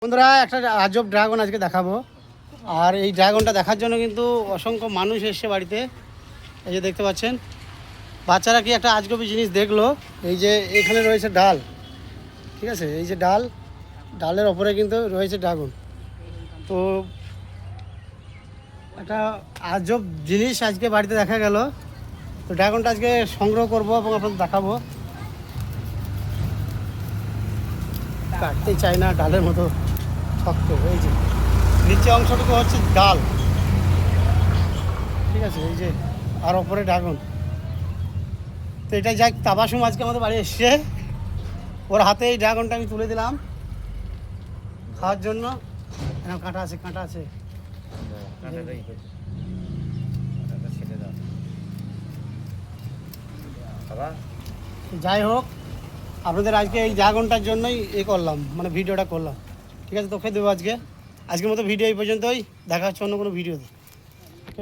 বন্ধুরা একটা আজব ড্রাগন আজকে দেখাবো। আর এই ড্রাগনটা দেখার জন্য কিন্তু অসংখ্য মানুষ এসছে বাড়িতে। এই যে দেখতে পাচ্ছেন, বাচ্চারা কি একটা আজগবি জিনিস দেখলো। এই যে এখানে রয়েছে ডাল, ঠিক আছে, এই যে ডালের ওপরে কিন্তু রয়েছে ড্রাগন। তো একটা আজব জিনিস আজকে বাড়িতে দেখা গেল। তো ড্রাগনটা আজকে সংগ্রহ করবো এবং আপনাদের দেখাবো। কাটতে চাই না, ডালের মতো শক্ত। এই যে নিচে অংশটুকু হচ্ছে ডাল, ঠিক আছে, এই যে আর ওপরে ড্রাগন। তো এটাই যাক, তাবাসুম আজকে আমাদের বাড়ি এসছে, ওর হাতে এই ড্রাগনটা আমি তুলে দিলাম খাওয়ার জন্য। কাঁটা আছে, কাঁটা আছে। যাই হোক, আপনাদের আজকে এই ড্রাগনটার জন্যই করলাম, মানে ভিডিওটা করলাম। ঠিক আছে, তোকে দেবো আজকের মতো ভিডিও এই পর্যন্তই। দেখা হচ্ছে অন্য কোনো ভিডিওতে।